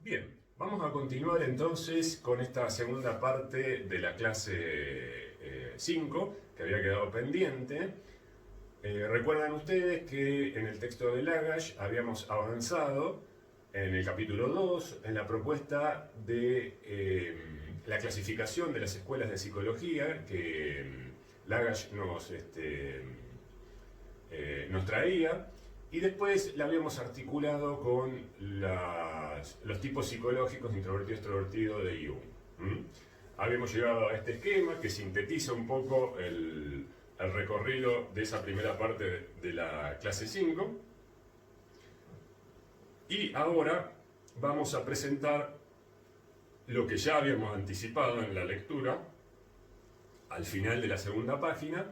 Bien, vamos a continuar entonces con esta segunda parte de la clase 5 que había quedado pendiente. Recuerdan ustedes que en el texto de Lagash habíamos avanzado en el capítulo 2 en la propuesta de la clasificación de las escuelas de psicología que Lagash nos traía. Y después la habíamos articulado con los tipos psicológicos introvertido-extrovertido de Jung. Habíamos llegado a este esquema que sintetiza un poco el recorrido de esa primera parte de la clase 5. Y ahora vamos a presentar lo que ya habíamos anticipado en la lectura, al final de la segunda página,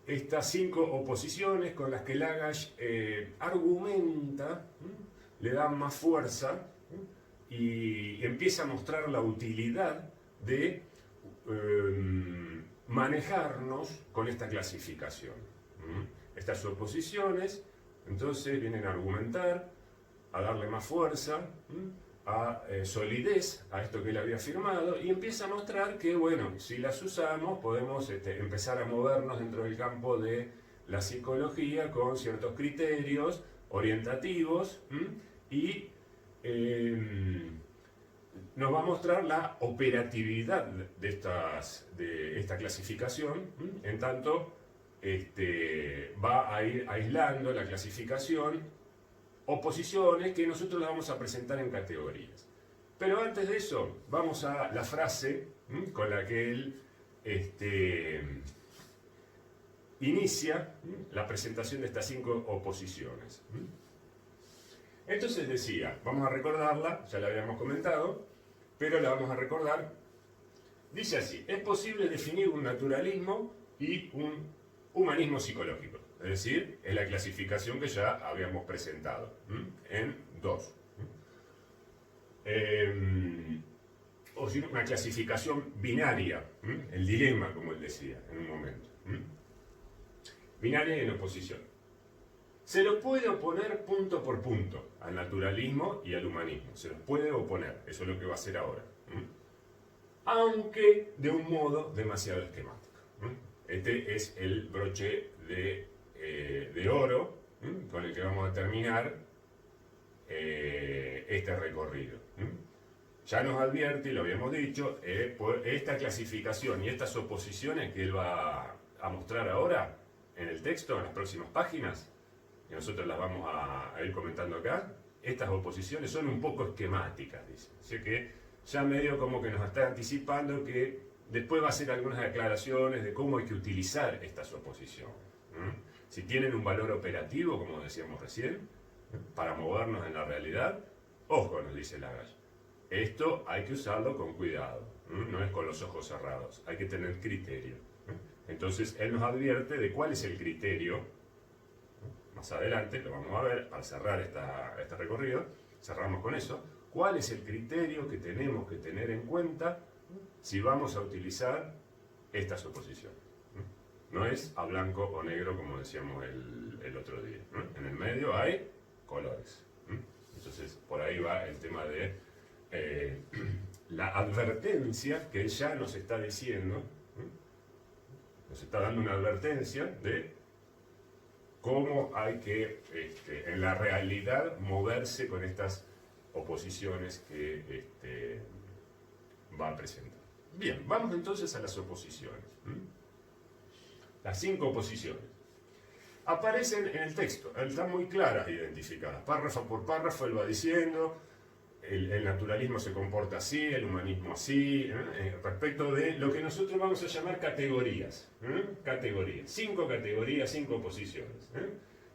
estas 5 oposiciones con las que Lagash argumenta, le da más fuerza y empieza a mostrar la utilidad de manejarnos con esta clasificación. Estas oposiciones entonces vienen a argumentar, a darle más fuerza, a solidez a esto que él había afirmado, y empieza a mostrar que, bueno, si las usamos podemos empezar a movernos dentro del campo de la psicología con ciertos criterios orientativos y nos va a mostrar la operatividad de esta clasificación, en tanto va a ir aislando la clasificación oposiciones que nosotros las vamos a presentar en categorías. Pero antes de eso, vamos a la frase con la que él inicia la presentación de estas 5 oposiciones. Entonces decía, vamos a recordarla, ya la habíamos comentado, pero la vamos a recordar. Dice así: es posible definir un naturalismo y un humanismo psicológico. Es decir, es la clasificación que ya habíamos presentado en 2. O si una clasificación binaria, el dilema, como él decía en un momento. Binaria y en oposición. Se los puede oponer punto por punto al naturalismo y al humanismo. Se los puede oponer, eso es lo que va a hacer ahora. Aunque de un modo demasiado esquemático. Este es el broche de oro con el que vamos a terminar este recorrido. Ya nos advierte, y lo habíamos dicho, por esta clasificación y estas oposiciones que él va a mostrar ahora en el texto, en las próximas páginas, que nosotros las vamos a ir comentando acá. Estas oposiciones son un poco esquemáticas, dice. Así que ya medio como que nos está anticipando que después va a hacer algunas declaraciones de cómo hay que utilizar estas oposiciones. Si tienen un valor operativo, como decíamos recién, para movernos en la realidad, ojo, nos dice Lagash. Esto hay que usarlo con cuidado, no es con los ojos cerrados, hay que tener criterio. Entonces él nos advierte de cuál es el criterio. Más adelante lo vamos a ver, al cerrar este recorrido, cerramos con eso. ¿Cuál es el criterio que tenemos que tener en cuenta si vamos a utilizar estas oposiciones? No es a blanco o negro como decíamos el otro día. En el medio hay colores. Entonces por ahí va el tema de la advertencia que él ya nos está diciendo. Nos está dando una advertencia de cómo hay que, en la realidad, moverse con estas oposiciones que va a presentar. Bien, vamos entonces a las oposiciones. Las 5 oposiciones. Aparecen en el texto, están muy claras identificadas. Párrafo por párrafo él va diciendo, el naturalismo se comporta así, el humanismo así, respecto de lo que nosotros vamos a llamar categorías. Categorías, 5 categorías, 5 oposiciones.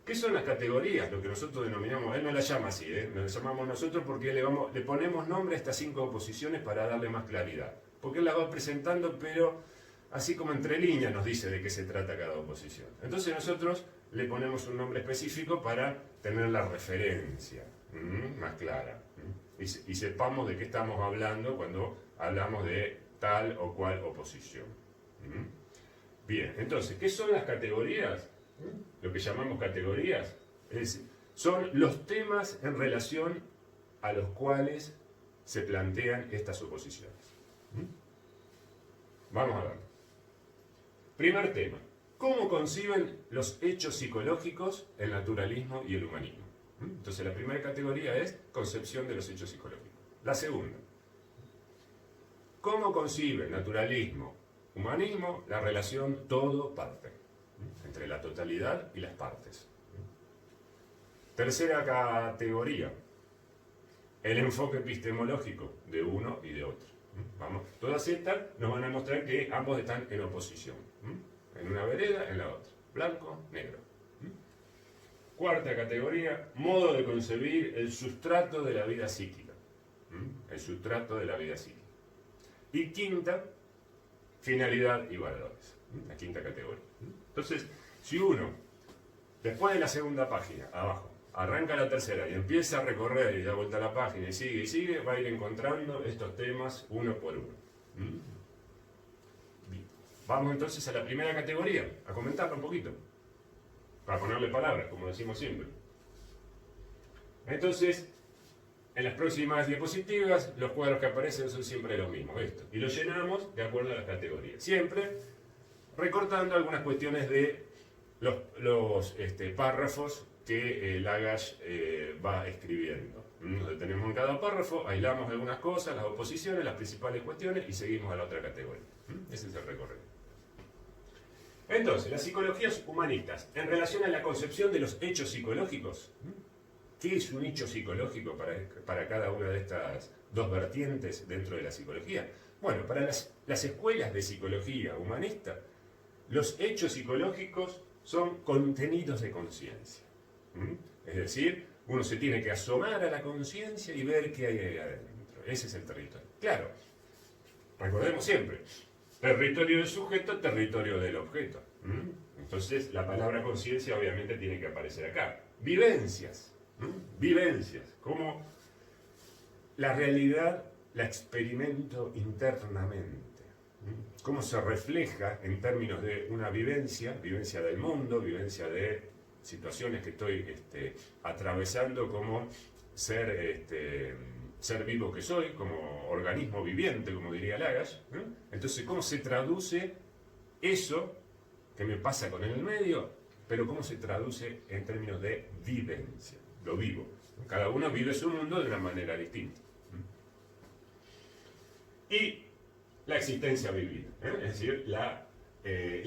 ¿Qué son las categorías? Lo que nosotros denominamos, él no las llama así, las llamamos nosotros porque le ponemos nombre a estas 5 oposiciones para darle más claridad. Porque él las va presentando, pero así como entre líneas nos dice de qué se trata cada oposición. Entonces nosotros le ponemos un nombre específico para tener la referencia más clara. Y sepamos de qué estamos hablando cuando hablamos de tal o cual oposición. Bien, entonces, ¿qué son las categorías? Lo que llamamos categorías son los temas en relación a los cuales se plantean estas oposiciones. Vamos a ver. Primer tema. ¿Cómo conciben los hechos psicológicos el naturalismo y el humanismo? Entonces la primera categoría es concepción de los hechos psicológicos. La segunda. ¿Cómo concibe naturalismo, humanismo, la relación todo-parte? Entre la totalidad y las partes. Tercera categoría. El enfoque epistemológico de uno y de otro. Vamos, todas estas nos van a mostrar que ambos están en oposición. En una vereda, en la otra. Blanco, negro. Cuarta categoría, modo de concebir el sustrato de la vida psíquica. El sustrato de la vida psíquica. Y quinta, finalidad y valores. La quinta categoría. Entonces, si uno, después de la segunda página, abajo, arranca la tercera y empieza a recorrer y da vuelta a la página y sigue, va a ir encontrando estos temas uno por uno. Bien. Vamos entonces a la primera categoría, a comentarla un poquito, para ponerle palabras, como decimos siempre. Entonces, en las próximas diapositivas, los cuadros que aparecen son siempre los mismos, estos, y los llenamos de acuerdo a las categorías. Siempre recortando algunas cuestiones de los párrafos que Lagash va escribiendo. Nos detenemos en cada párrafo, aislamos algunas cosas, las oposiciones, las principales cuestiones y seguimos a la otra categoría. Ese es el recorrido. Entonces, las psicologías humanistas, en relación a la concepción de los hechos psicológicos, ¿qué es un hecho psicológico para cada una de estas dos vertientes dentro de la psicología? Bueno, para las escuelas de psicología humanista, los hechos psicológicos son contenidos de conciencia. Es decir, uno se tiene que asomar a la conciencia y ver qué hay ahí adentro. Ese es el territorio. Claro, recordemos siempre, territorio del sujeto, territorio del objeto. Entonces, la palabra conciencia obviamente tiene que aparecer acá. Vivencias. Vivencias. Como la realidad la experimento internamente. Cómo se refleja en términos de una vivencia del mundo, vivencia de situaciones que estoy atravesando como ser vivo que soy, como organismo viviente, como diría Lagash. Entonces, ¿cómo se traduce eso que me pasa con el medio, pero cómo se traduce en términos de vivencia? Lo vivo. Cada uno vive su mundo de una manera distinta. Y la existencia vivida, es decir, la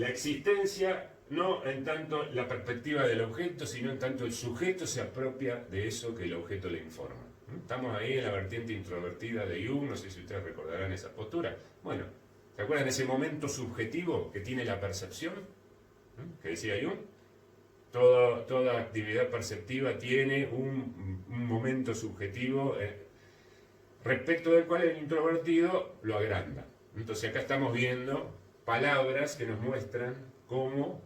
existencia no en tanto la perspectiva del objeto, sino en tanto el sujeto se apropia de eso que el objeto le informa. Estamos ahí en la vertiente introvertida de Jung, no sé si ustedes recordarán esa postura. Bueno, ¿se acuerdan de ese momento subjetivo que tiene la percepción? Que decía Jung. Toda actividad perceptiva tiene un momento subjetivo respecto del cual el introvertido lo agranda. Entonces acá estamos viendo palabras que nos muestran cómo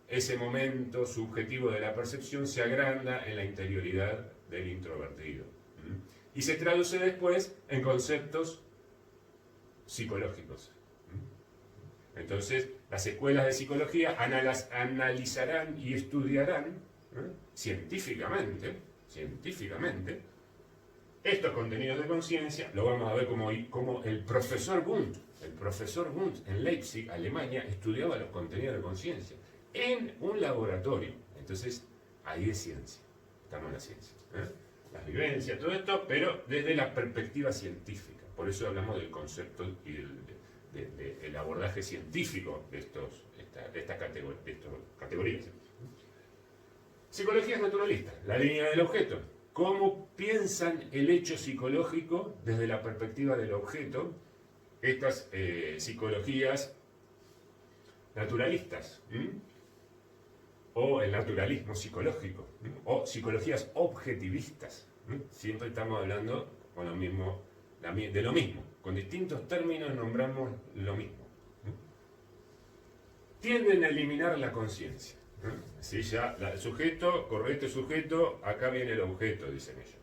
ese momento subjetivo de la percepción se agranda en la interioridad del introvertido. Y se traduce después en conceptos psicológicos. Entonces, las escuelas de psicología analizarán y estudiarán científicamente estos contenidos de conciencia. Lo vamos a ver como el profesor Wundt en Leipzig, Alemania, estudiaba los contenidos de conciencia en un laboratorio. Entonces, ahí es ciencia. Estamos en la ciencia. Las vivencias, todo esto, pero desde la perspectiva científica. Por eso hablamos del concepto y del abordaje científico de estas categorías. Psicologías naturalistas, la línea del objeto. ¿Cómo piensan el hecho psicológico desde la perspectiva del objeto estas psicologías naturalistas? O el naturalismo psicológico, o psicologías objetivistas. Siempre estamos hablando con lo mismo, de lo mismo. Con distintos términos nombramos lo mismo. Tienden a eliminar la conciencia. Si ya el sujeto, correcto sujeto, acá viene el objeto, dicen ellos.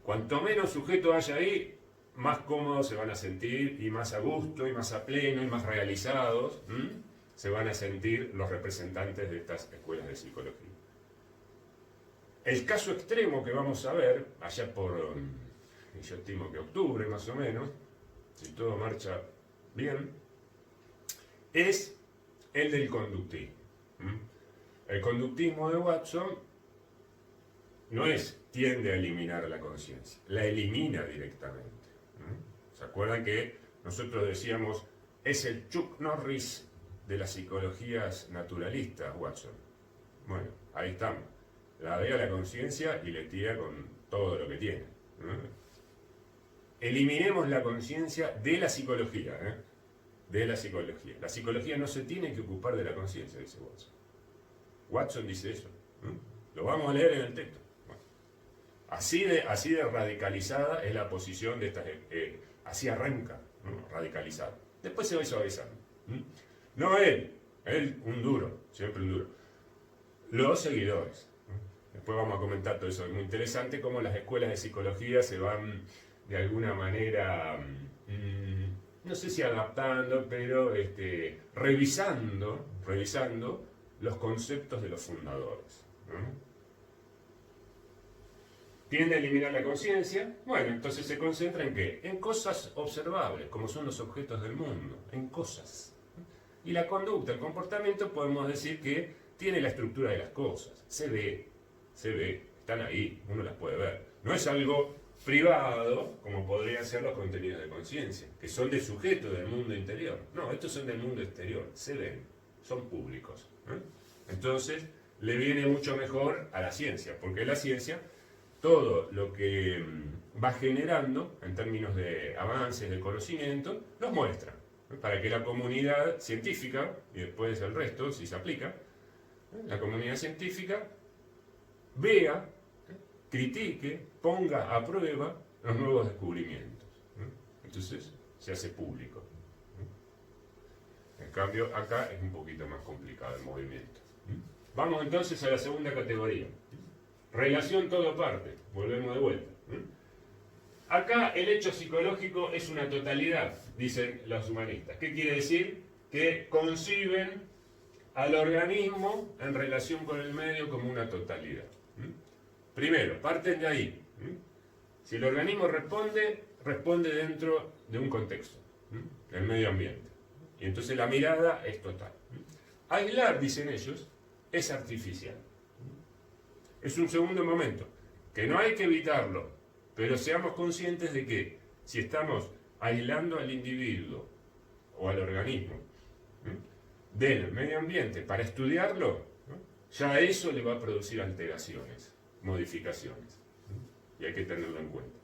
Cuanto menos sujeto haya ahí, más cómodos se van a sentir, y más a gusto, y más a pleno, y más realizados se van a sentir los representantes de estas escuelas de psicología. El caso extremo que vamos a ver, allá por, yo estimo que octubre más o menos, si todo marcha bien, es el del conductismo. El conductismo de Watson no tiende a eliminar la conciencia, la elimina directamente. ¿Se acuerdan que nosotros decíamos, es el Chuck Norris de las psicologías naturalistas, Watson? Bueno, ahí estamos. La ve a la conciencia y le tira con todo lo que tiene. Eliminemos la conciencia de la psicología. De la psicología. La psicología no se tiene que ocupar de la conciencia, dice Watson. Watson dice eso. Lo vamos a leer en el texto. Bueno, así de radicalizada es la posición de esta. Así arranca, radicalizada. Después se va suavizando. No él un duro, siempre un duro. Los seguidores. Después vamos a comentar todo eso. Es muy interesante cómo las escuelas de psicología se van de alguna manera, no sé si adaptando, pero revisando los conceptos de los fundadores. ¿Tiende a eliminar la conciencia? Bueno, entonces se concentra en ¿qué? En cosas observables, como son los objetos del mundo, en cosas. Y la conducta, el comportamiento, podemos decir que tiene la estructura de las cosas, se ve, están ahí, uno las puede ver. No es algo privado, como podrían ser los contenidos de conciencia, que son de sujeto del mundo interior. No, estos son del mundo exterior, se ven, son públicos. Entonces, le viene mucho mejor a la ciencia, porque la ciencia, todo lo que va generando, en términos de avances, de conocimiento, los muestra, para que la comunidad científica, y después el resto, si se aplica, la comunidad científica vea, critique, ponga a prueba los nuevos descubrimientos. Entonces se hace público. En cambio, acá es un poquito más complicado el movimiento. Vamos entonces a la segunda categoría. Relación todo parte. Volvemos de vuelta. Acá el hecho psicológico es una totalidad, dicen los humanistas. ¿Qué quiere decir? Que conciben al organismo en relación con el medio como una totalidad. Primero, parten de ahí. Si el organismo responde dentro de un contexto, del medio ambiente. Y entonces la mirada es total. Aislar, dicen ellos, es artificial. Es un segundo momento, que no hay que evitarlo, pero seamos conscientes de que si estamos aislando al individuo o al organismo del medio ambiente para estudiarlo, ya eso le va a producir alteraciones, modificaciones. Y hay que tenerlo en cuenta.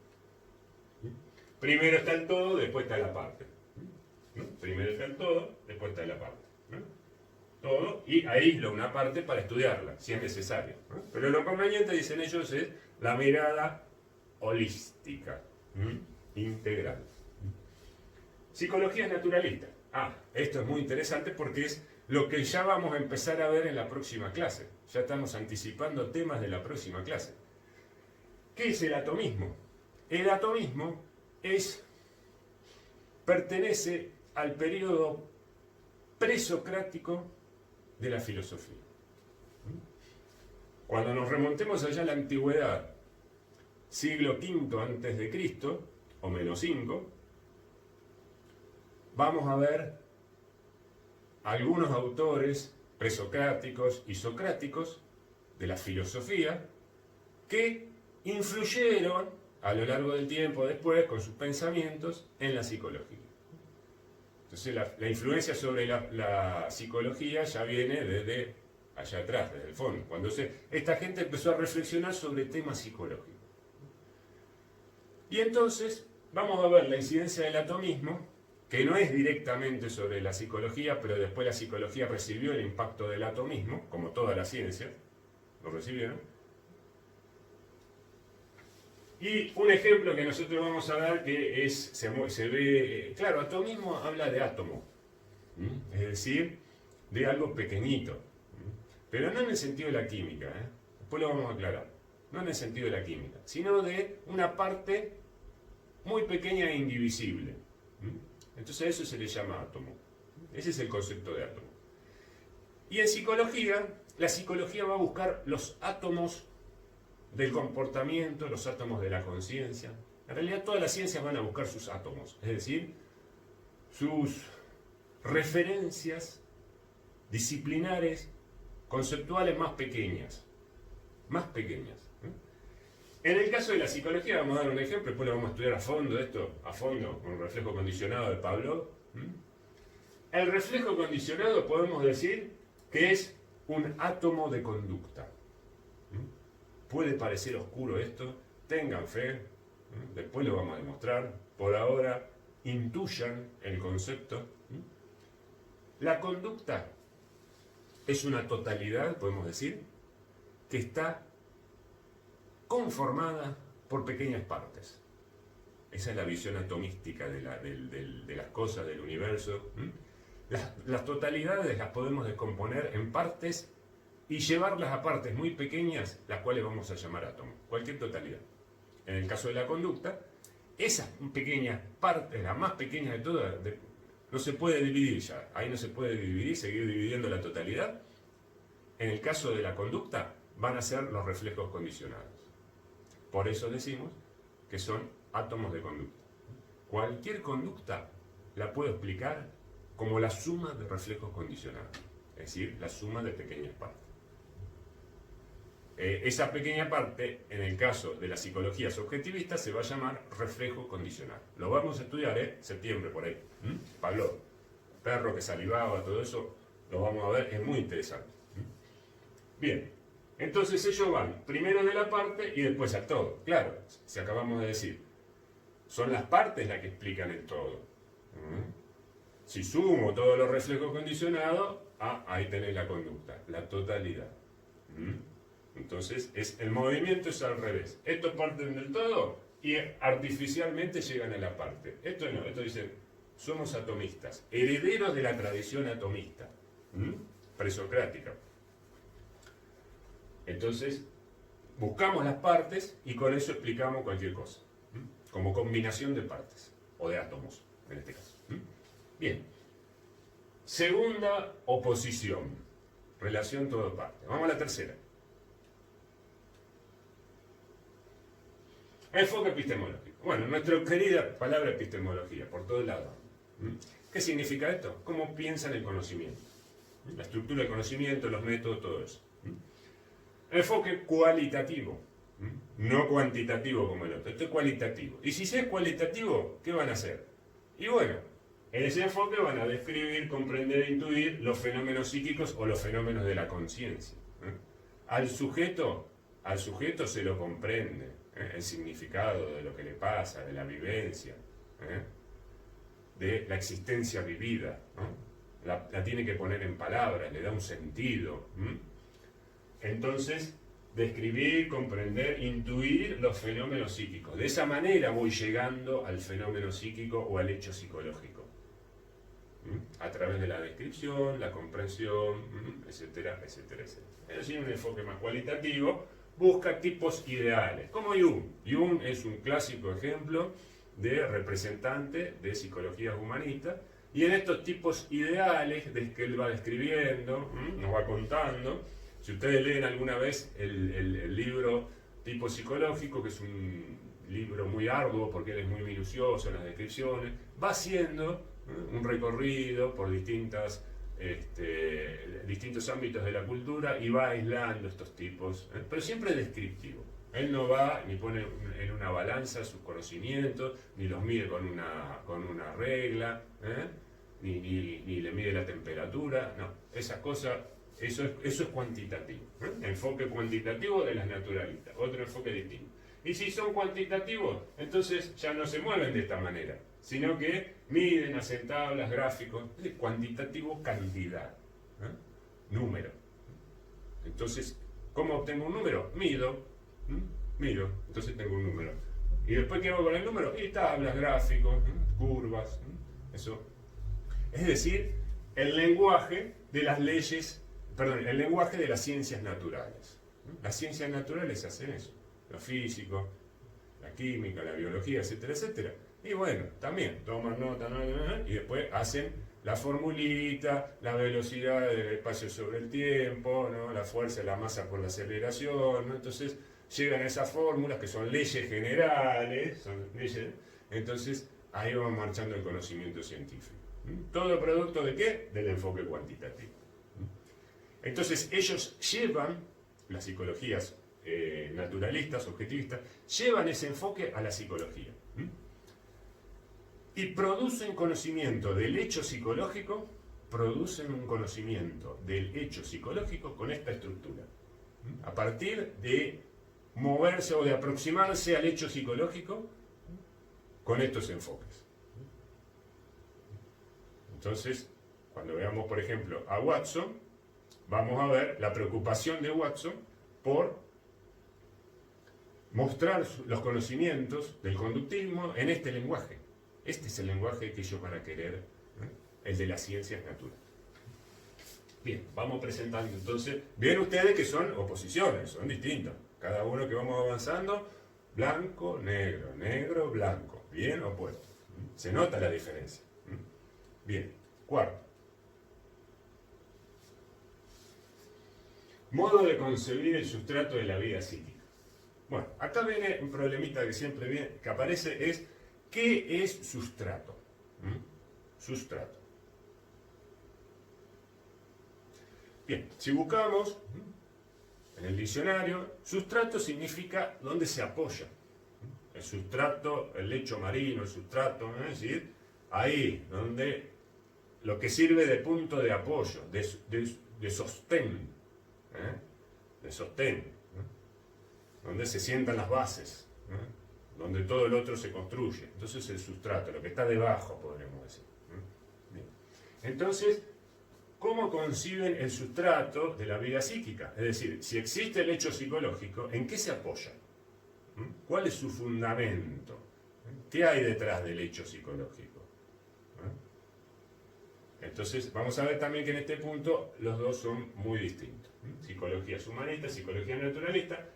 Primero está el todo, después está la parte. Primero está el todo, después está la parte. Todo, y aíslo una parte para estudiarla, si es necesario. Pero lo conveniente, dicen ellos, es la mirada holística, integral. Psicología naturalista. Esto es muy interesante porque es lo que ya vamos a empezar a ver en la próxima clase. Ya estamos anticipando temas de la próxima clase. ¿Qué es el atomismo? El atomismo pertenece al periodo presocrático de la filosofía. Cuando nos remontemos allá a la antigüedad, siglo V antes de Cristo, o menos 5, vamos a ver algunos autores presocráticos y socráticos de la filosofía que influyeron a lo largo del tiempo después con sus pensamientos en la psicología. Entonces la influencia sobre la psicología ya viene desde allá atrás, desde el fondo, cuando esta gente empezó a reflexionar sobre temas psicológicos. Y entonces vamos a ver la incidencia del atomismo, que no es directamente sobre la psicología, pero después la psicología recibió el impacto del atomismo, como toda la ciencia, lo recibieron. Y un ejemplo que nosotros vamos a dar que se ve, claro, atomismo habla de átomo, es decir, de algo pequeñito, pero no en el sentido de la química, después lo vamos a aclarar, no en el sentido de la química, sino de una parte muy pequeña e indivisible. Entonces a eso se le llama átomo. Ese es el concepto de átomo. Y en psicología, la psicología va a buscar los átomos del comportamiento, los átomos de la conciencia. En realidad todas las ciencias van a buscar sus átomos, es decir, sus referencias disciplinares, conceptuales más pequeñas. Más pequeñas. En el caso de la psicología, vamos a dar un ejemplo, después lo vamos a estudiar a fondo esto, a fondo, con el reflejo condicionado de Pavlov. El reflejo condicionado podemos decir que es un átomo de conducta. Puede parecer oscuro esto, tengan fe, después lo vamos a demostrar, por ahora intuyan el concepto. La conducta es una totalidad, podemos decir, que está conformada por pequeñas partes. Esa es la visión atomística de las cosas, del universo. Las totalidades las podemos descomponer en partes y llevarlas a partes muy pequeñas, las cuales vamos a llamar átomos. Cualquier totalidad. En el caso de la conducta, esas pequeñas partes, las más pequeñas de todas, no se puede dividir ya. Ahí no se puede dividir, seguir dividiendo la totalidad. En el caso de la conducta, van a ser los reflejos condicionados. Por eso decimos que son átomos de conducta. Cualquier conducta la puedo explicar como la suma de reflejos condicionados, es decir, la suma de pequeñas partes. Esa pequeña parte, en el caso de la psicología subjetivista, se va a llamar reflejo condicional. Lo vamos a estudiar, septiembre por ahí. Pablo, perro que salivaba, todo eso, lo vamos a ver, es muy interesante. Bien, entonces ellos van primero de la parte y después al todo. Claro, si acabamos de decir, son las partes las que explican el todo. Si sumo todos los reflejos condicionados, ahí tenés la conducta, la totalidad. Entonces, el movimiento es al revés. Estos parten del todo y artificialmente llegan a la parte. Esto no, esto dice, somos atomistas, herederos de la tradición atomista, presocrática. Entonces, buscamos las partes y con eso explicamos cualquier cosa, como combinación de partes, o de átomos, en este caso. Bien. Segunda oposición, relación todo-parte. Vamos a la tercera. Enfoque epistemológico. Bueno, nuestra querida palabra epistemología, por todos lados. ¿Qué significa esto? ¿Cómo piensan el conocimiento? La estructura del conocimiento, los métodos, todo eso. Enfoque cualitativo, no cuantitativo como el otro. Esto es cualitativo. Y si es cualitativo, ¿qué van a hacer? Y bueno, en ese enfoque van a describir, comprender e intuir los fenómenos psíquicos o los fenómenos de la conciencia. Al sujeto se lo comprende. El significado de lo que le pasa, de la vivencia, de la existencia vivida, la tiene que poner en palabras, le da un sentido. Entonces, describir, comprender, intuir los fenómenos psíquicos. De esa manera voy llegando al fenómeno psíquico o al hecho psicológico. A través de la descripción, la comprensión, etcétera, etcétera, etcétera. Es decir, un enfoque más cualitativo busca tipos ideales, como Jung. Jung es un clásico ejemplo de representante de psicologías humanistas, y en estos tipos ideales que él va describiendo, nos va contando. Si ustedes leen alguna vez el libro Tipo Psicológico, que es un libro muy arduo porque él es muy minucioso en las descripciones, va haciendo un recorrido por distintos ámbitos de la cultura y va aislando estos tipos, pero siempre descriptivo. Él no va ni pone en una balanza sus conocimientos, ni los mide con una regla, ni le mide la temperatura, no, esas cosas, eso es cuantitativo. Enfoque cuantitativo de las naturalistas, otro enfoque distinto. Y si son cuantitativos, entonces ya no se mueven de esta manera, sino que miden, hacen tablas, gráficos. Cuantitativo, cantidad, número. Entonces, ¿cómo obtengo un número? Mido, entonces tengo un número. Y después, ¿qué hago con el número? Y tablas, gráficos, curvas, eso. Es decir, el lenguaje de las leyes, el lenguaje de las ciencias naturales. Las ciencias naturales hacen eso. Lo físico, la química, la biología, etcétera, etcétera. Y bueno, también toman nota, y después hacen la formulita, la velocidad del espacio sobre el tiempo, ¿no? La fuerza de la masa por la aceleración, ¿no? Entonces llegan a esas fórmulas que son leyes generales, entonces ahí va marchando el conocimiento científico. ¿Todo producto de qué? Del enfoque cuantitativo. Entonces ellos llevan, las psicologías naturalistas, objetivistas, llevan ese enfoque a la psicología. Y producen conocimiento del hecho psicológico, producen un conocimiento del hecho psicológico con esta estructura. A partir de moverse o de aproximarse al hecho psicológico con estos enfoques. Entonces, cuando veamos, por ejemplo, a Watson, vamos a ver la preocupación de Watson por mostrar los conocimientos del conductismo en este lenguaje. Este es el lenguaje que ellos van a querer, el de las ciencias naturales. Bien, vamos presentando entonces. Ven ustedes que son oposiciones, son distintas. Cada uno que vamos avanzando, blanco, negro, negro, blanco. Bien opuesto. Se nota la diferencia. Bien, cuarto. Modo de concebir el sustrato de la vida psíquica. Bueno, acá viene un problemita que siempre viene, que aparece, es ¿qué es sustrato? Sustrato. Bien, si buscamos en el diccionario, sustrato significa donde se apoya. El sustrato, el lecho marino, el sustrato, ¿no? Es decir, ahí donde lo que sirve de punto de apoyo, de sostén, de sostén, donde se sientan las bases, donde todo el otro se construye. Entonces el sustrato, lo que está debajo, podríamos decir. Bien. Entonces, ¿cómo conciben el sustrato de la vida psíquica? Es decir, si existe el hecho psicológico, ¿en qué se apoya? ¿Cuál es su fundamento? ¿Qué hay detrás del hecho psicológico? Entonces, vamos a ver también que en este punto los dos son muy distintos. Psicologías humanistas, psicología naturalista.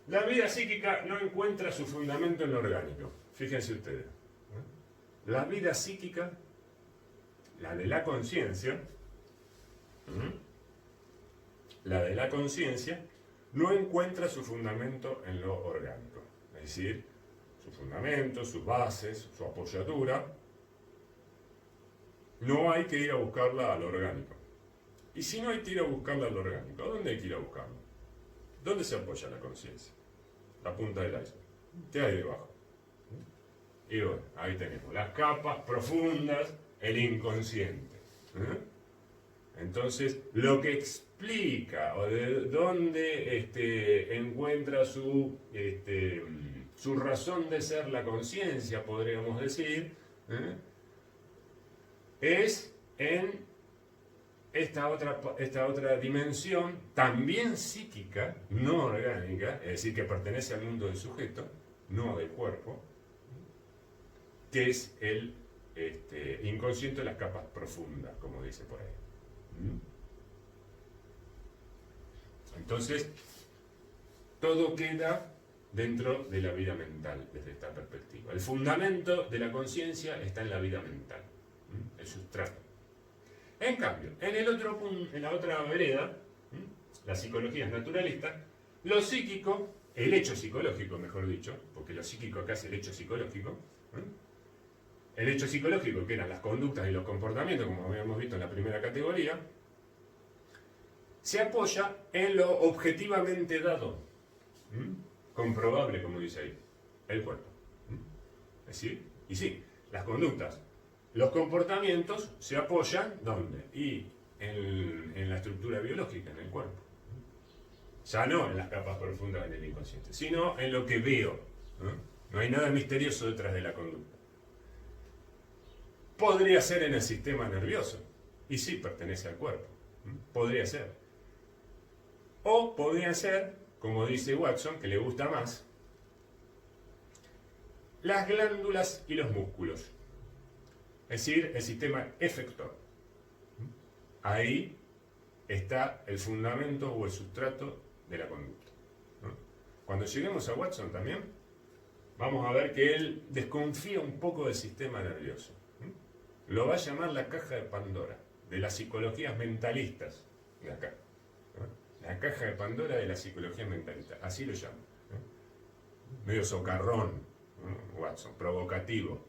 La vida psíquica no encuentra su fundamento en lo orgánico. Fíjense ustedes. La vida psíquica, la de la conciencia, no encuentra su fundamento en lo orgánico. Es decir, su fundamento, sus bases, su apoyadura, no hay que ir a buscarla a lo orgánico. Y si no hay que ir a buscarla a lo orgánico, ¿a dónde hay que ir a buscarla? ¿Dónde se apoya la conciencia? La punta del iceberg. ¿Qué hay debajo? Y bueno, ahí tenemos las capas profundas, el inconsciente. Entonces, lo que explica o de dónde encuentra su razón de ser la conciencia, podríamos decir, es en esta otra dimensión, también psíquica, no orgánica, es decir, que pertenece al mundo del sujeto, no del cuerpo, que es el inconsciente de las capas profundas, como dice por ahí. Entonces, todo queda dentro de la vida mental, desde esta perspectiva. El fundamento de la conciencia está en la vida mental, el sustrato. En cambio, en la otra vereda, las psicologías naturalistas, lo psíquico, el hecho psicológico, mejor dicho, porque lo psíquico acá es el hecho psicológico, el hecho psicológico, que eran las conductas y los comportamientos, como habíamos visto en la primera categoría, se apoya en lo objetivamente dado, comprobable, como dice ahí, el cuerpo. Es decir, y sí, las conductas, los comportamientos se apoyan, ¿dónde? Y en la estructura biológica, en el cuerpo. Ya no en las capas profundas del inconsciente, sino en lo que veo. No hay nada misterioso detrás de la conducta. Podría ser en el sistema nervioso, y sí pertenece al cuerpo. Podría ser. O podría ser, como dice Watson, que le gusta más, las glándulas y los músculos. Es decir, el sistema efector. Ahí está el fundamento o el sustrato de la conducta. Cuando lleguemos a Watson también, vamos a ver que él desconfía un poco del sistema nervioso. Lo va a llamar la caja de Pandora, de las psicologías mentalistas de acá. La caja de Pandora de la psicología mentalista, así lo llamo. Medio socarrón, ¿no? Watson, provocativo.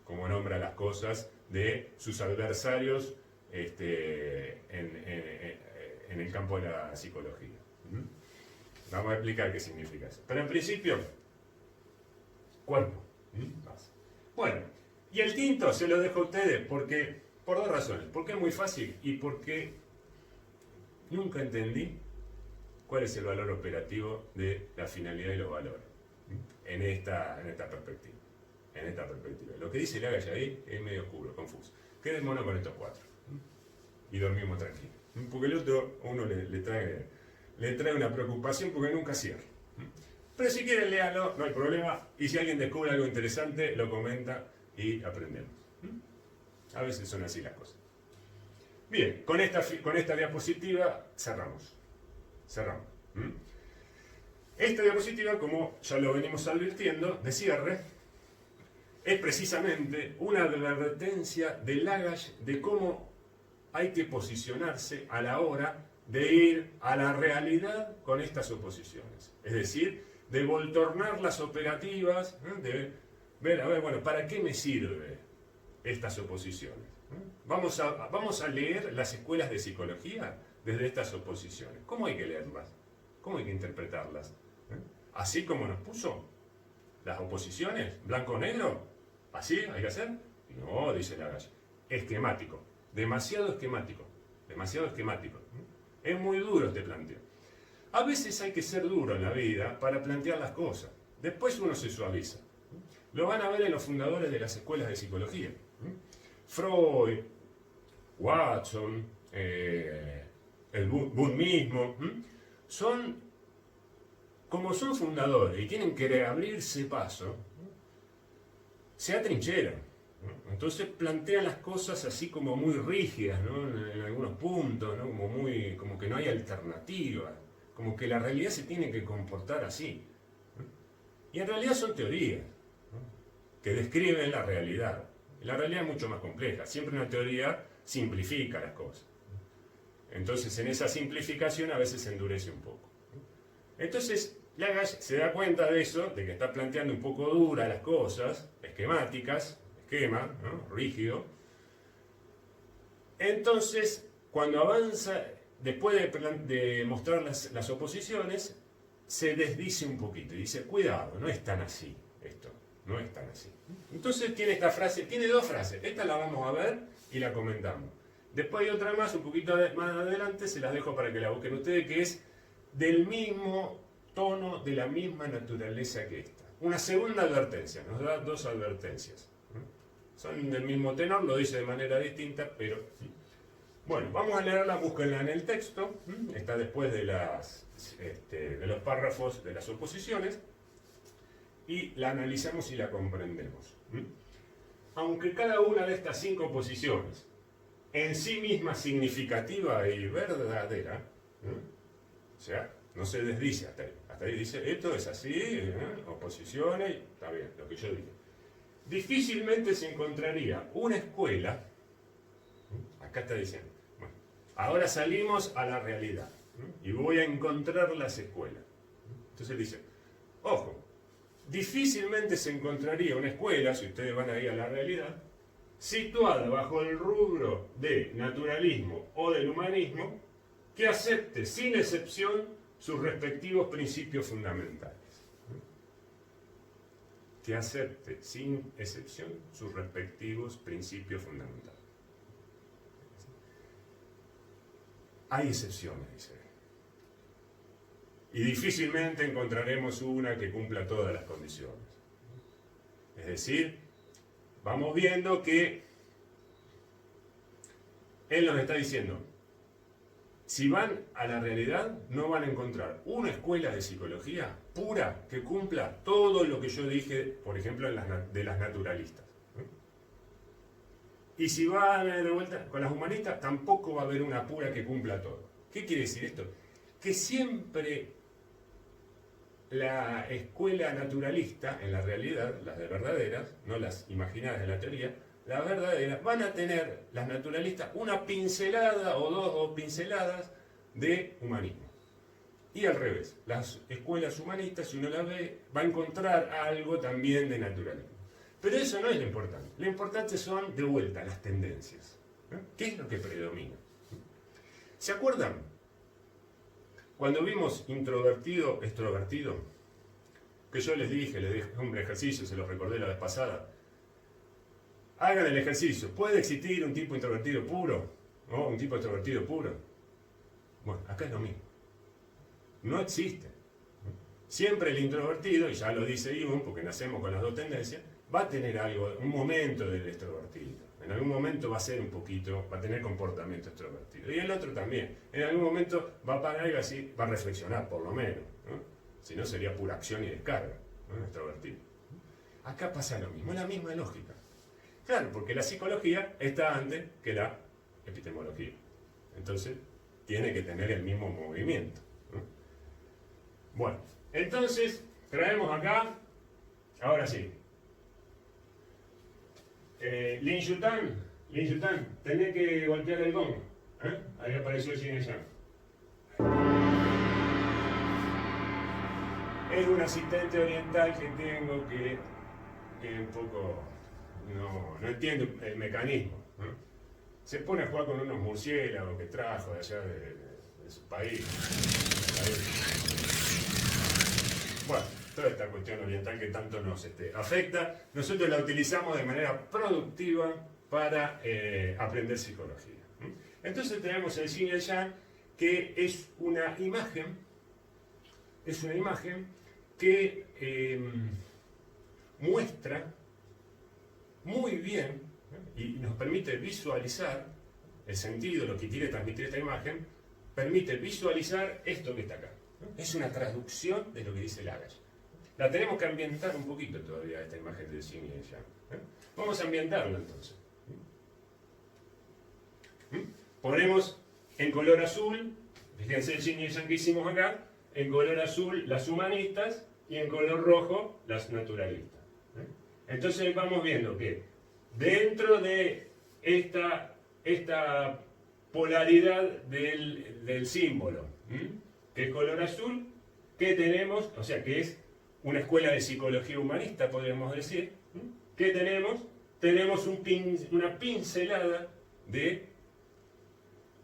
Como nombra las cosas de sus adversarios en el campo de la psicología. Vamos a explicar qué significa eso. Pero en principio, cuerpo. Bueno, y el tinto se lo dejo a ustedes porque, por dos razones. Porque es muy fácil y porque nunca entendí cuál es el valor operativo de la finalidad y los valores en esta perspectiva. Lo que dice Lagash ahí es medio oscuro, confuso. Quedémonos con estos cuatro y dormimos tranquilos. Porque el otro a uno le trae una preocupación porque nunca cierra. Pero si quieren léanlo, no hay problema. Y si alguien descubre algo interesante, lo comenta y aprendemos. A veces son así las cosas. Bien, con esta diapositiva cerramos. Esta diapositiva, como ya lo venimos advirtiendo, de cierre, es precisamente una advertencia de Lagash de cómo hay que posicionarse a la hora de ir a la realidad con estas oposiciones. Es decir, de voltornar las operativas, de ver, a ver, bueno, ¿para qué me sirve estas oposiciones? Vamos a leer las escuelas de psicología desde estas oposiciones. ¿Cómo hay que leerlas? ¿Cómo hay que interpretarlas? ¿Así como nos puso las oposiciones? ¿Blanco-negro? ¿Así hay que hacer? No, dice Lagash. Esquemático. Demasiado esquemático. Es muy duro este planteo. A veces hay que ser duro en la vida para plantear las cosas. Después uno se suaviza. Lo van a ver en los fundadores de las escuelas de psicología. Freud, Watson, el Bull mismo. Como son fundadores y tienen que abrirse paso, se atrincheran. Entonces plantean las cosas así como muy rígidas, ¿no? En algunos puntos, ¿no? Como que no hay alternativa, como que la realidad se tiene que comportar así. Y en realidad son teorías, ¿no? Que describen la realidad. La realidad es mucho más compleja. Siempre una teoría simplifica las cosas. Entonces en esa simplificación a veces se endurece un poco. Entonces Lagash se da cuenta de eso, de que está planteando un poco dura las cosas, esquemáticas, esquema, ¿no? Rígido. Entonces, cuando avanza, después de mostrar las oposiciones, se desdice un poquito y dice, cuidado, no es tan así esto, no es tan así. Entonces tiene esta frase, tiene dos frases, esta la vamos a ver y la comentamos. Después hay otra más, un poquito más adelante, se las dejo para que la busquen ustedes, que es del mismo tono, de la misma naturaleza que esta. Una segunda advertencia, nos da dos advertencias. Son del mismo tenor, lo dice de manera distinta, pero... Bueno, vamos a leerla, búsquenla en el texto, está después de los párrafos de las oposiciones, y la analizamos y la comprendemos. Aunque cada una de estas 5 oposiciones en sí misma significativa y verdadera, o sea, no se desdice hasta ahí dice, esto es así, oposiciones, está bien, lo que yo dije. Difícilmente se encontraría una escuela, acá está diciendo, bueno, ahora salimos a la realidad y voy a encontrar las escuelas. Entonces dice, ojo, difícilmente se encontraría una escuela, si ustedes van ahí a la realidad, situada bajo el rubro de naturalismo o del humanismo, que acepte sin excepción sus respectivos principios fundamentales. Que acepte sin excepción sus respectivos principios fundamentales. Hay excepciones, dice. Y difícilmente encontraremos una que cumpla todas las condiciones. Es decir, vamos viendo que él nos está diciendo, si van a la realidad, no van a encontrar una escuela de psicología pura que cumpla todo lo que yo dije, por ejemplo, de las naturalistas. Y si van de vuelta con las humanistas, tampoco va a haber una pura que cumpla todo. ¿Qué quiere decir esto? Que siempre la escuela naturalista, en la realidad, las de verdaderas, no las imaginadas de la teoría, las verdaderas, van a tener, las naturalistas, una pincelada o dos pinceladas de humanismo. Y al revés, las escuelas humanistas, si uno las ve, va a encontrar algo también de naturalismo. Pero eso no es lo importante. Lo importante son, de vuelta, las tendencias. ¿No? ¿Qué es lo que predomina? ¿Se acuerdan? Cuando vimos introvertido, extrovertido, que yo les dije un ejercicio, se los recordé la vez pasada. Hagan el ejercicio. ¿Puede existir un tipo introvertido puro? ¿O un tipo extrovertido puro? Bueno, acá es lo mismo. No existe. Siempre el introvertido, y ya lo dice Jung, porque nacemos con las dos tendencias, va a tener algo, un momento del extrovertido. En algún momento va a ser un poquito, va a tener comportamiento extrovertido. Y el otro también. En algún momento va a parar y así, va a reflexionar, por lo menos. ¿No? Si no, sería pura acción y descarga, ¿no? Extrovertido. Acá pasa lo mismo, es la misma lógica. Claro, porque la psicología está antes que la epistemología. Entonces, tiene que tener el mismo movimiento. ¿No? Bueno, entonces, traemos acá, ahora sí. Lin Yutan, tenés que golpear el gong. Ahí apareció el Xinjiang. Es un asistente oriental que tengo que un poco no entiende el mecanismo. ¿No? Se pone a jugar con unos murciélagos que trajo de allá de su país. Bueno, toda esta cuestión oriental que tanto nos afecta, nosotros la utilizamos de manera productiva para aprender psicología. Entonces tenemos el Yin y el Yang, que es una imagen que muestra muy bien y nos permite visualizar el sentido, lo que quiere transmitir esta imagen, permite visualizar esto que está acá. Es una traducción de lo que dice Lagash. La tenemos que ambientar un poquito todavía, esta imagen del Yin y el Yang. Vamos a ambientarlo entonces. Ponemos en color azul, fíjense el Yin y el Yang que hicimos acá, en color azul las humanistas y en color rojo las naturalistas. Entonces vamos viendo que dentro de esta polaridad del símbolo, que es color azul, ¿qué tenemos? O sea, que es una escuela de psicología humanista, podríamos decir. ¿Qué tenemos? Tenemos una pincelada de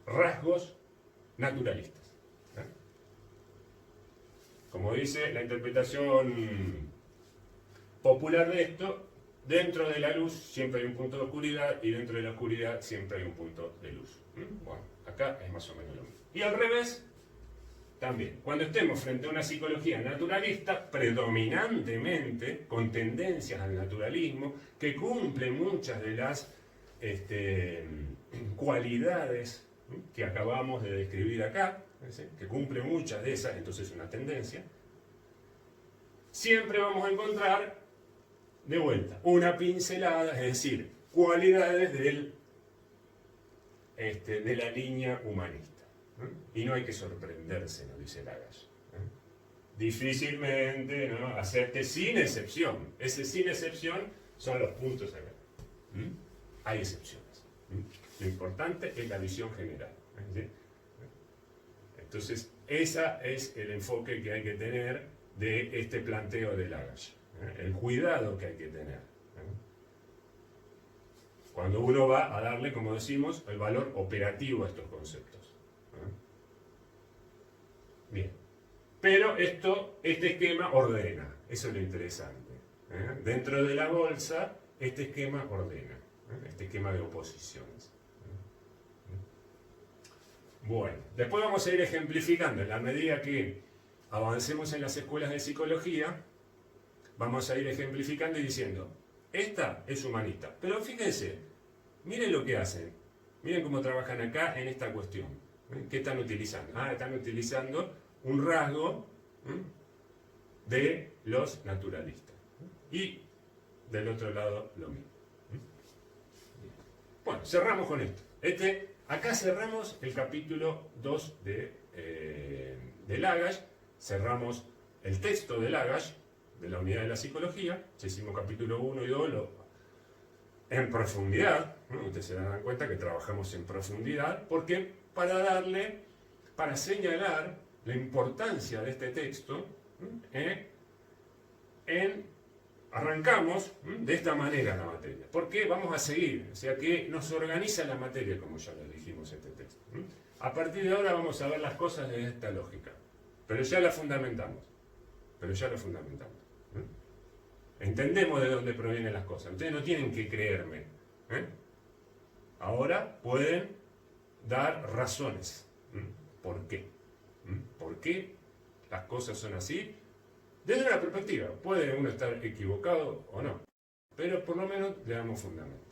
rasgos naturalistas. Como dice la interpretación popular de esto, dentro de la luz siempre hay un punto de oscuridad y dentro de la oscuridad siempre hay un punto de luz. Bueno, acá es más o menos lo mismo. Y al revés, también. Cuando estemos frente a una psicología naturalista, predominantemente con tendencias al naturalismo, que cumple muchas de las cualidades que acabamos de describir acá, que cumple muchas de esas, entonces es una tendencia, siempre vamos a encontrar, de vuelta, una pincelada, es decir, cualidades de la línea humanista. Y no hay que sorprenderse, nos dice Lagash. Difícilmente, ¿no? Acepte sin excepción. Ese sin excepción son los puntos acá. Hay excepciones. Lo importante es la visión general. ¿Sí? Entonces, ese es el enfoque que hay que tener de este planteo de Lagash. El cuidado que hay que tener. Cuando uno va a darle, como decimos, el valor operativo a estos conceptos. Bien. Pero este esquema ordena. Eso es lo interesante. Dentro de la bolsa, este esquema ordena. Este esquema de oposiciones. Bueno, después vamos a ir ejemplificando. En la medida que avancemos en las escuelas de psicología, vamos a ir ejemplificando y diciendo, esta es humanista. Pero fíjense, miren lo que hacen. Miren cómo trabajan acá en esta cuestión. ¿Qué están utilizando? Están utilizando un rasgo de los naturalistas. Y del otro lado lo mismo. Bueno, cerramos con esto. Acá cerramos el capítulo 2 de Lagash. Cerramos el texto de Lagash, de la unidad de la psicología. Ya hicimos capítulo 1 y 2 en profundidad. Ustedes se dan cuenta que trabajamos en profundidad. ¿Por qué? Para darle para señalar la importancia de este texto. Arrancamos de esta manera la materia. ¿Por qué? Vamos a seguir. O sea que nos organiza la materia, como ya lo dijimos este texto. A partir de ahora vamos a ver las cosas de esta lógica. Pero ya la fundamentamos. Entendemos de dónde provienen las cosas. Ustedes no tienen que creerme. Ahora pueden dar razones. ¿Por qué? ¿Por qué las cosas son así? Desde una perspectiva. Puede uno estar equivocado o no. Pero por lo menos le damos fundamento.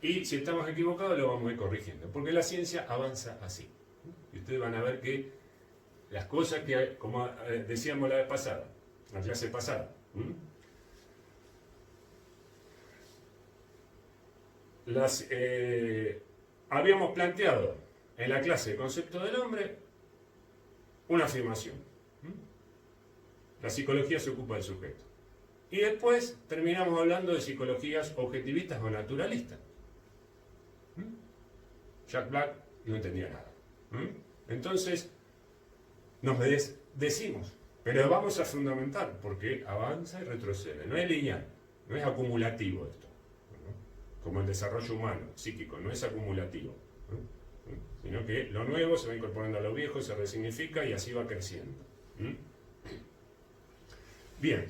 Y si estamos equivocados lo vamos a ir corrigiendo. Porque la ciencia avanza así. Y ustedes van a ver que las cosas que, como decíamos la vez pasada, la clase pasada, habíamos planteado en la clase de concepto del hombre una afirmación. La psicología se ocupa del sujeto. Y después terminamos hablando de psicologías objetivistas o naturalistas. Jack Black no entendía nada. Entonces, nos decimos, pero vamos a fundamentar, porque avanza y retrocede. No es lineal, no es acumulativo esto. Como el desarrollo humano, psíquico, no es acumulativo. Sino que lo nuevo se va incorporando a lo viejo, se resignifica y así va creciendo. Bien,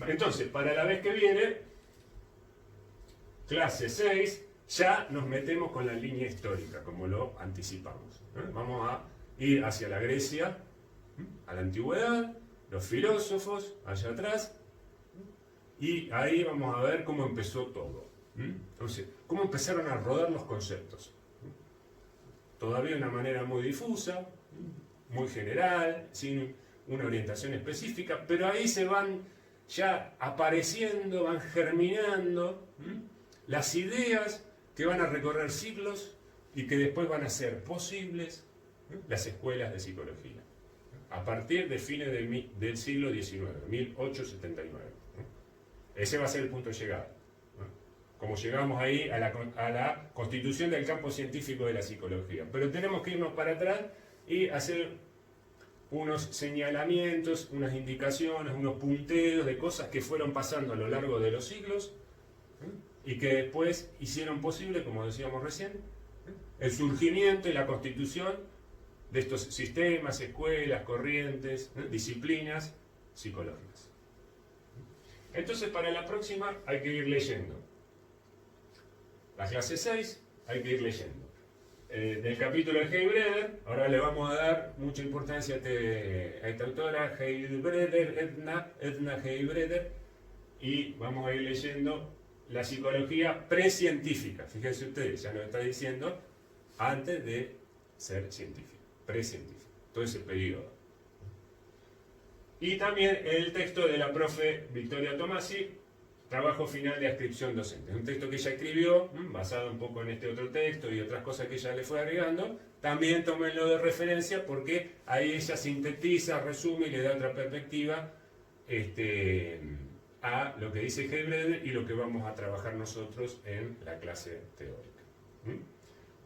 entonces, para la vez que viene, clase 6, ya nos metemos con la línea histórica, como lo anticipamos. Vamos a ir hacia la Grecia, a la antigüedad, los filósofos, allá atrás, y ahí vamos a ver cómo empezó todo. Entonces, cómo empezaron a rodar los conceptos. Todavía de una manera muy difusa, muy general, sin una orientación específica, pero ahí se van ya apareciendo, van germinando las ideas que van a recorrer siglos y que después van a ser posibles las escuelas de psicología, a partir de fines del siglo XIX, 1879. Ese va a ser el punto de llegada. Como llegamos ahí a la constitución del campo científico de la psicología. Pero tenemos que irnos para atrás y hacer unos señalamientos, unas indicaciones, unos punteos de cosas que fueron pasando a lo largo de los siglos y que después hicieron posible, como decíamos recién, el surgimiento y la constitución de estos sistemas, escuelas, corrientes, disciplinas psicológicas. Entonces, para la próxima hay que ir leyendo. La clase 6 hay que ir leyendo. Del capítulo de Heilbreder, ahora le vamos a dar mucha importancia a esta autora, Heilbreder, Edna Heilbreder, y vamos a ir leyendo la psicología precientífica. Fíjense ustedes, ya nos está diciendo antes de ser científico, precientífico, todo ese periodo. Y también el texto de la profe Victoria Tomasi, Trabajo final de adscripción docente. Es un texto que ella escribió, basado un poco en este otro texto y otras cosas que ella le fue agregando. También tómenlo de referencia porque ahí ella sintetiza, resume y le da otra perspectiva a lo que dice Heilbreder y lo que vamos a trabajar nosotros en la clase teórica.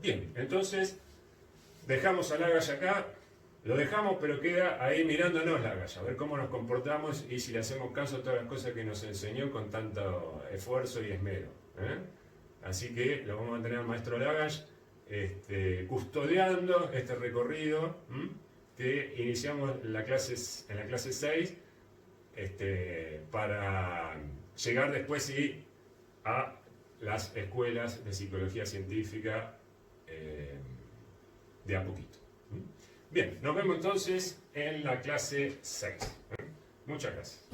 Bien, entonces dejamos a Lagash acá. Lo dejamos, pero queda ahí mirándonos Lagash, a ver cómo nos comportamos y si le hacemos caso a todas las cosas que nos enseñó con tanto esfuerzo y esmero. Así que lo vamos a tener al maestro Lagash custodiando este recorrido que iniciamos en la clase 6 para llegar después sí a las escuelas de psicología científica de a poquito. Bien, nos vemos entonces en la clase 6. Muchas gracias.